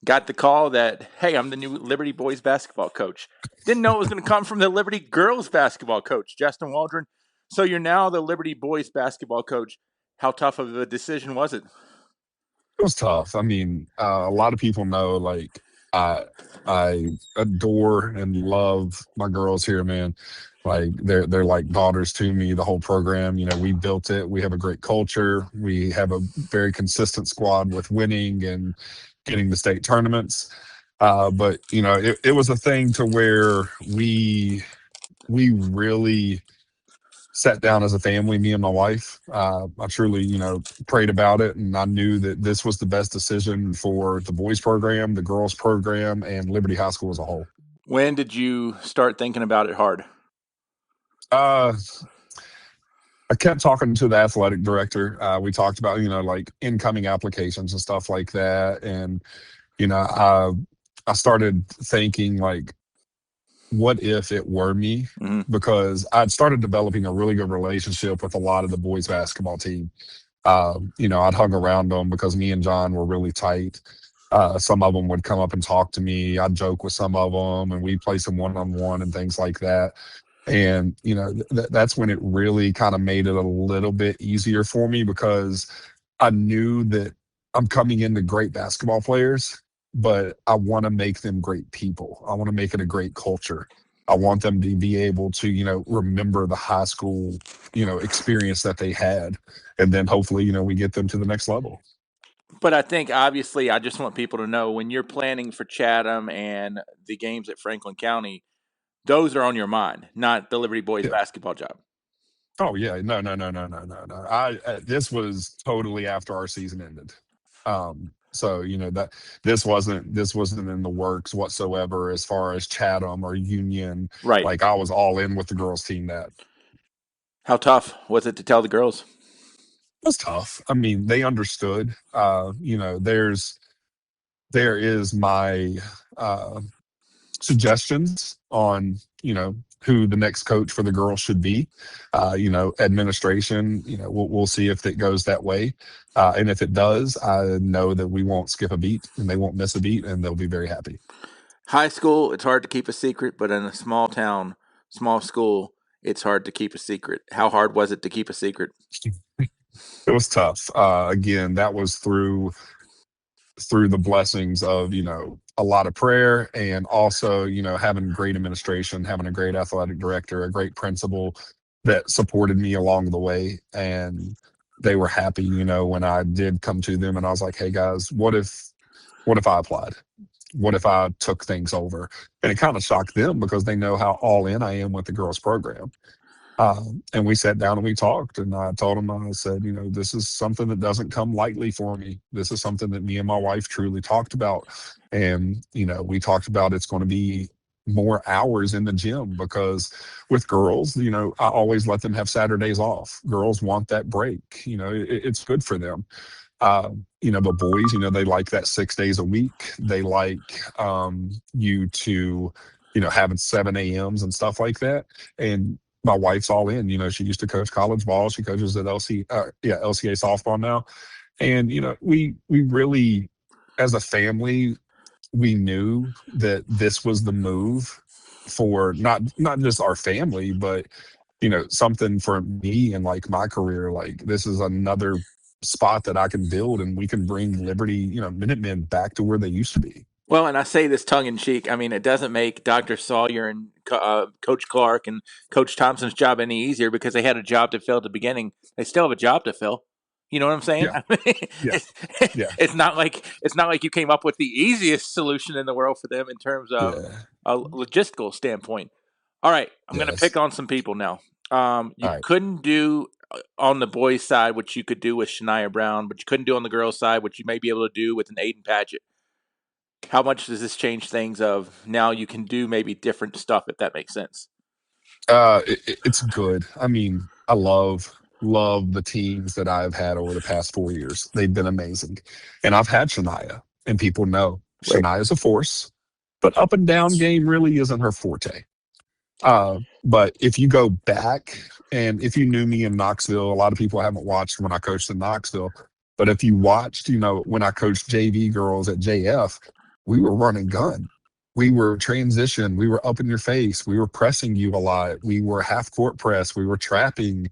got the call that, hey, I'm the new Liberty boys basketball coach. Didn't know it was going to come from the Liberty girls basketball coach, Justin Waldron. So you're now the Liberty boys basketball coach. How tough of a decision was it? It was tough. I mean, a lot of people know, like, I I adore and love my girls here, man. Like they're like daughters to me. The whole program, we built it. We have a great culture. We have a very consistent squad with winning and getting the state tournaments. But it was a thing to where we really sat down as a family, me and my wife. I truly, prayed about it, and I knew that this was the best decision for the boys program, the girls program, and Liberty High School as a whole. When did you start thinking about it hard? Uh, I kept talking to the athletic director. We talked about, like incoming applications and stuff like that, and you know, I I started thinking like, what if it were me? Hmm. Because I'd started developing a really good relationship with a lot of the boys basketball team. I'd hung around them because me and John were really tight. Some of them would come up and talk to me. I'd joke with some of them, and we'd play some one on one and things like that. And that's when it really kind of made it a little bit easier for me because I knew that I'm coming into great basketball players, but I want to make them great people. I want to make it a great culture. I want them to be able to, remember the high school, experience that they had. And then hopefully, we get them to the next level. But I think obviously, I just want people to know when you're planning for Chatham and the games at Franklin County, those are on your mind, not the Liberty boys Yeah. basketball job. Oh yeah. No, no, no, no, no, no, no. This was totally after our season ended. So that this wasn't in the works whatsoever as far as Chatham or Union. Right. Like I was all in with the girls team that How tough was it to tell the girls? was tough. I mean, they understood. There is my uh suggestions on who the next coach for the girls should be. Administration. We'll see if it goes that way, and if it does, I know that we won't skip a beat and they won't miss a beat, and they'll be very happy. High school, it's hard to keep a secret, but in a small town, small school, it's hard to keep a secret. How hard was it to keep a secret? It was tough. Again, that was through the blessings of a lot of prayer, and also having great administration, having a great athletic director, a great principal that supported me along the way. And they were happy when I did come to them and I was like, hey guys, what if I applied, what if I took things over? And it kind of shocked them because they know how all in I am with the girls program. And we sat down and we talked, and I told him, I said, this is something that doesn't come lightly for me. This is something that me and my wife truly talked about. And, we talked about it's going to be more hours in the gym because with girls, I always let them have Saturdays off. Girls want that break, it's good for them. But boys, they like that 6 days a week. They like you to, having 7 a.m.s and stuff like that. And my wife's all in. She used to coach college ball. She coaches at LCA softball now. And we really, as a family, we knew that this was the move for not just our family, but something for me and like my career. Like this is another spot that I can build, and we can bring Liberty, Minutemen back to where they used to be. Well, and I say this tongue in cheek. I mean, it doesn't make Dr. Sawyer and Coach Clark and Coach Thompson's job any easier because they had a job to fill at the beginning. They still have a job to fill. You know what I'm saying? Yeah, I mean, yeah, it's, yeah, it's not like you came up with the easiest solution in the world for them in terms of yeah. a logistical standpoint. All right, I'm going to pick Yes. on some people now. You All right. couldn't do on the boys' side what you could do with Shania Brown, but you couldn't do on the girls' side what you may be able to do with an Aiden Paget. How much does this change things of now you can do maybe different stuff if that makes sense? It's good. I mean, I love the teams that I've had over the past 4 years. They've been amazing, and I've had Shania, and people know Right. Shania's a force, but up and down game really isn't her forte. But if you go back, and if you knew me in Knoxville, a lot of people haven't watched when I coached in Knoxville. But if you watched, when I coached JV girls at JF, we were running gun. We were transition. We were up in your face. We were pressing you a lot. We were half court press. We were trapping.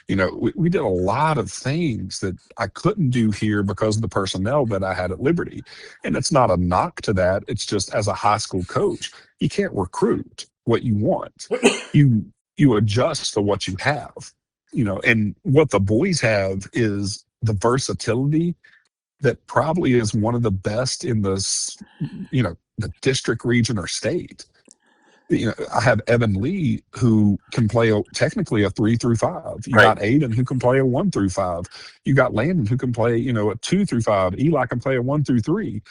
We did a lot of things that I couldn't do here because of the personnel that I had at Liberty. And it's not a knock to that. It's just as a high school coach, you can't recruit what you want. You you adjust to what you have. And what the boys have is the versatility that probably is one of the best in the district, region, or state. I have Evan Lee who can play technically a 3 through 5. You Right. got Aiden who can play a 1 through 5. You got Landon who can play a 2 through 5. Eli can play a 1 through 3.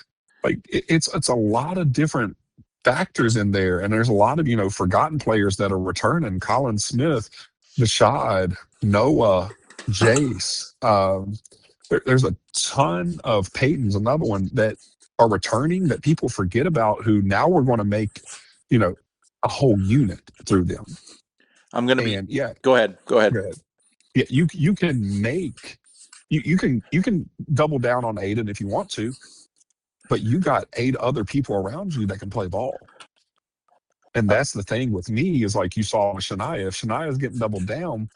Like it's a lot of different factors in there, and there's a lot of forgotten players that are returning. Colin Smith, Rashad, Noah, Jace. There's a ton of Peyton's, another one that are returning that people forget about. Who now we're going to make you know a whole unit through them. I'm going to be. And yeah, Go ahead. Go ahead. go ahead. Yeah, you can make you can double down on Aiden if you want to, but you got 8 other people around you that can play ball. And Uh, that's the thing with me is like you saw with Shania. If Shania's getting doubled down,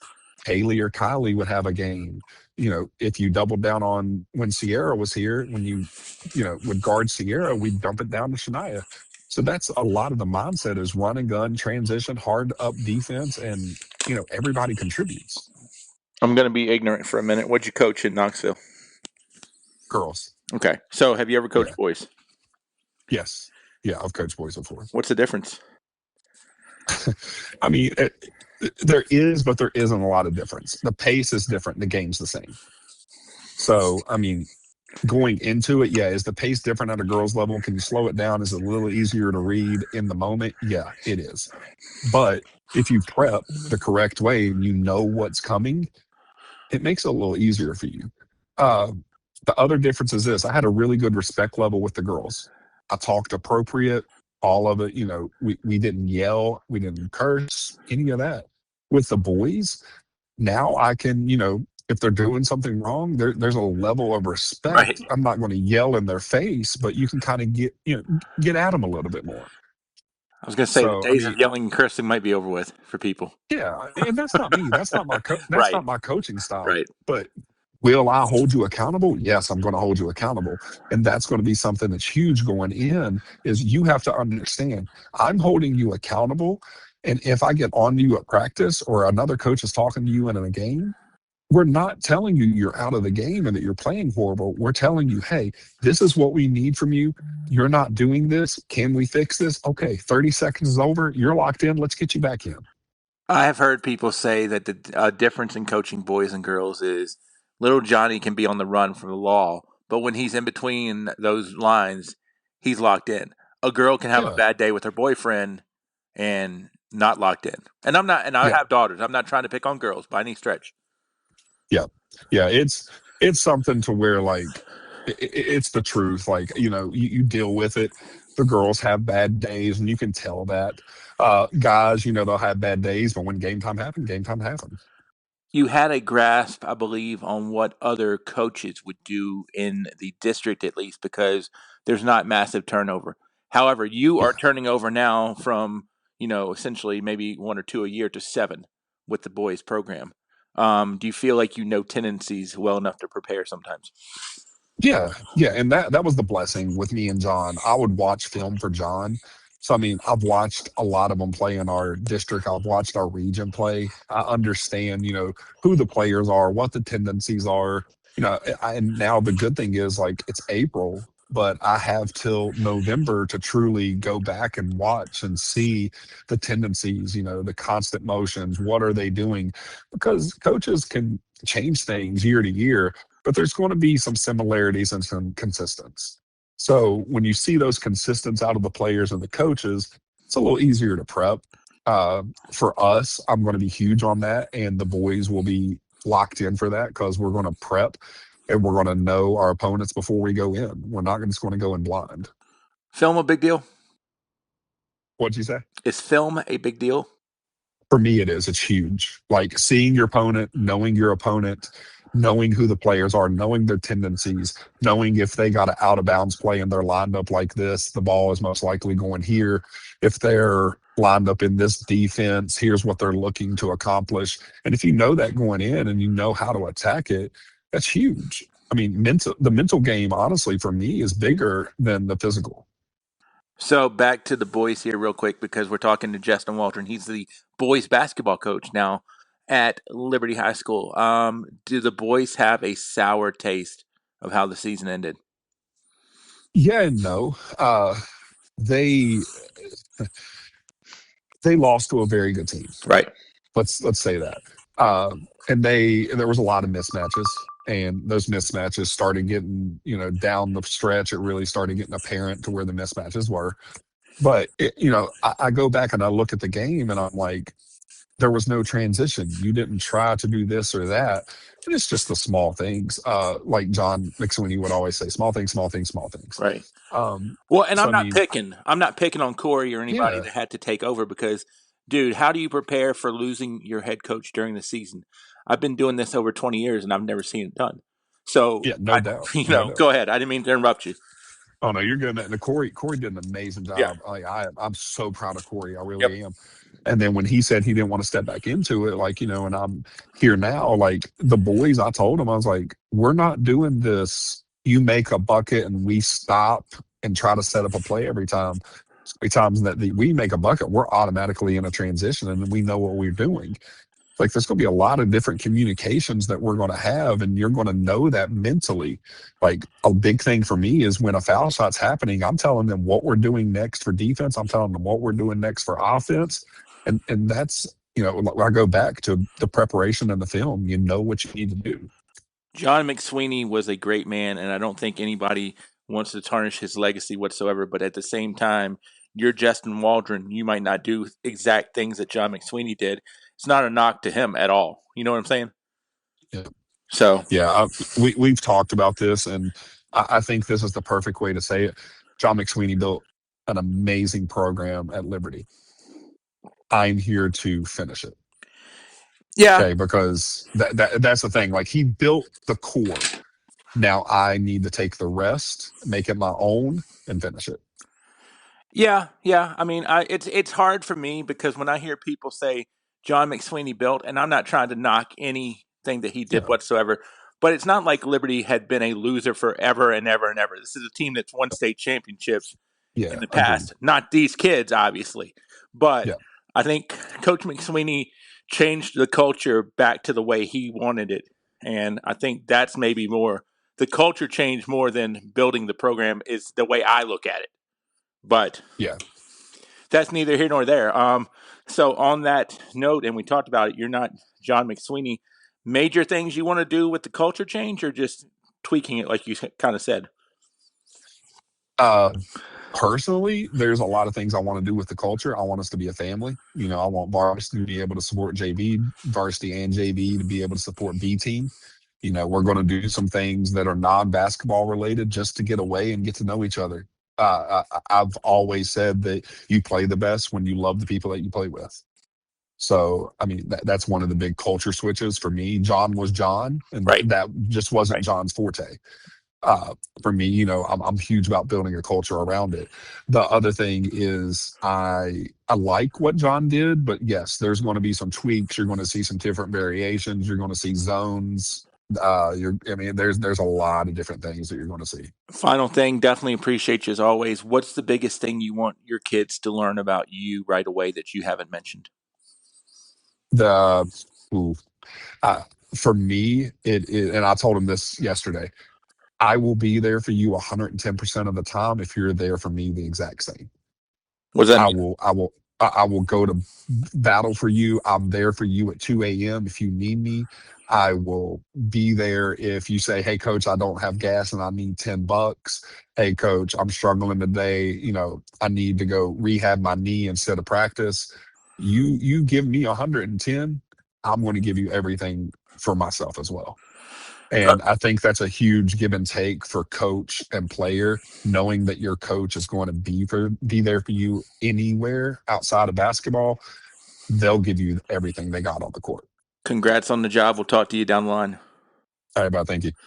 Haley or Kylie would have a game. If you doubled down on when Sierra was here, when you would guard Sierra, we'd dump it down to Shania. So that's a lot of the mindset is run and gun, transition, hard up defense, and everybody contributes. I'm going to be ignorant for a minute. What'd you coach in Knoxville? Girls, Okay. So have you ever yeah, coached boys? yes, yeah, I've coached boys before. What's the difference? I mean, there is, but there isn't a lot of difference. The pace is different. The game's the same. So, I mean, going into it, yeah, is the pace different at a girls' level? Can you slow it down? Is it a little easier to read in the moment? Yeah, it is. But if you prep the correct way and you know what's coming, it makes it a little easier for you. Uh, the other difference is this: I had a really good respect level with the girls. I talked appropriate, all of it. We didn't yell, we didn't curse, any of that. With the boys, now I can, if they're doing something wrong, there's a level of Right. respect. I'm not going to yell in their face, but you can kind of get at them a little bit more. I was going to say the So, I days of mean, yelling and cursing might be over with for people. yeah, and that's not me. That's Right. not my coaching style. Right. But will I hold you accountable? Yes, I'm going to hold you accountable, and that's going to be something that's huge going in. Is you have to understand I'm holding you accountable, and if I get on you at practice or another coach is talking to you in a game, we're not telling you you're out of the game and that you're playing horrible. We're telling you, hey, this is what we need from you. You're not doing this. Can we fix this? Okay, 30 seconds is over. You're locked in. Let's get you back in. I have heard people say that the difference in coaching boys and girls is little Johnny can be on the run from the law, but when he's in between those lines, he's locked in. A girl can have a Yeah, bad day with her boyfriend and not locked in. And I'm not, and I yeah, have daughters. I'm not trying to pick on girls by any stretch. yeah, yeah. It's something to where like it's the truth. Like you deal with it. The girls have bad days, and you can tell that. Guys, they'll have bad days, but when game time happens. You had a grasp, I believe, on what other coaches would do in the district, at least, because there's not massive turnover. However, you are Yeah, turning over now from, essentially maybe one or two a year to seven with the boys program. Do you feel like you know tendencies well enough to prepare sometimes? yeah, yeah, and that was the blessing with me and John. I would watch film for John. So I mean, I've watched a lot of them play in our district. I've watched our region play. I understand, who the players are, what the tendencies are. And now the good thing is like it's April, but I have till November to truly go back and watch and see the tendencies. The constant motions. What are they doing? Because coaches can change things year to year, but there's going to be some similarities and some consistence. So when you see those consistents out of the players and the coaches, it's a little easier to prep. For us, I'm going to be huge on that, and the boys will be locked in for that because we're going to prep and we're going to know our opponents before we go in. We're not just going to go in blind. Film a big deal? What'd you say? Is film a big deal? For me, it is. It's huge. Like seeing your opponent, knowing your opponent, knowing who the players are, knowing their tendencies, knowing if they got an out of bounds play and they're lined up like this, the ball is most likely going here. If they're lined up in this defense, here's what they're looking to accomplish. And if you know that going in and you know how to attack it, that's huge. I mean, the mental game, honestly, for me, is bigger than the physical. So back to the boys here, real quick, because we're talking to Justin Waldron. He's the boys basketball coach now at Liberty High School. Do the boys have a sour taste of how the season ended? Yeah and no. They they lost to a very good team. Right. Let's say that. And there was a lot of mismatches, and those mismatches started getting, down the stretch. It really started getting apparent to where the mismatches were. But I go back and I look at the game, and I'm like, there was no transition. You didn't try to do this or that. And it's just the small things. Like John McSweeney would always say, small things, small things, small things. Right. Um, Well, and so I'm I not mean, picking. I'm not picking on Corey or anybody yeah, that had to take over because, dude, how do you prepare for losing your head coach during the season? I've been doing this over 20 years and I've never seen it done. So yeah, no I, doubt, no doubt. go ahead. I didn't mean to interrupt you. Oh no, you're good. And Corey did an amazing Yeah. job. I'm so proud of Corey. I Yep. really am. And then when he said he didn't want to step back into it, like, and I'm here now, like the boys, I told him, I was like, we're not doing this. You make a bucket and we stop and try to set up a play every time. Every times that we make a bucket, we're automatically in a transition and we know what we're doing. Like there's going to be a lot of different communications that we're going to have, and you're going to know that mentally. Like a big thing for me is when a foul shot's happening, I'm telling them what we're doing next for defense. I'm telling them what we're doing next for offense, and that's I go back to the preparation and the film. You know what you need to do. John McSweeney was a great man, and I don't think anybody wants to tarnish his legacy whatsoever. But at the same time, you're Justin Waldron. You might not do exact things that John McSweeney did. It's not a knock to him at all. You know what I'm saying? Yeah, So, yeah. We've talked about this, and I think this is the perfect way to say it. John McSweeney built an amazing program at Liberty. I'm here to finish it. yeah, Okay, because that's the thing. Like he built the core. Now I need to take the rest, make it my own, and finish it. yeah. I mean, it's hard for me because when I hear people say John McSweeney built, and I'm not trying to knock anything that he did Yeah, whatsoever, but it's not like Liberty had been a loser forever and ever and ever. This is a team that's won state championships in yeah, the agreed. past. Not these kids, obviously, but Yeah, I think Coach McSweeney changed the culture back to the way he wanted it, and I think that's maybe more the culture change more than building the program is the way I look at it. But yeah. that's neither here nor there. So on that note, and we talked about it, you're not John McSweeney. Major things you want to do with the culture change, or just tweaking it, like you kind of said? Uh, Personally, there's a lot of things I want to do with the culture. I want us to be a family. I want varsity to be able to support JV, varsity and JV to be able to support B team. We're going to do some things that are non-basketball related just to get away and get to know each other. I've always said that you play the best when you love the people that you play with. So, I mean, that's one of the big culture switches for me. John was John, and Right, that just wasn't right. John's forte. For me, I'm huge about building a culture around it. The other thing is I like what John did, but yes, there's going to be some tweaks. You're going to see some different variations. You're going to see zones. I mean, there's a lot of different things that you're going to see. Final thing, definitely appreciate you as always. What's the biggest thing you want your kids to learn about you right away that you haven't mentioned? The ooh, uh, for me, and I told him this yesterday. I will be there for you 110% of the time if you're there for me the exact same. What does that I mean? will I will I will go to battle for you. I'm there for you at 2 a.m. if you need me. I will be there if you say, "Hey coach, I don't have gas and I need $10." Hey coach, I'm struggling today, I need to go rehab my knee instead of practice. You give me 110, I'm going to give you everything for myself as well. Uh, And I think that's a huge give and take for coach and player, knowing that your coach is going to be there for you anywhere outside of basketball. They'll give you everything they got on the court. Congrats on the job. We'll talk to you down the line. All right, bye. Thank you.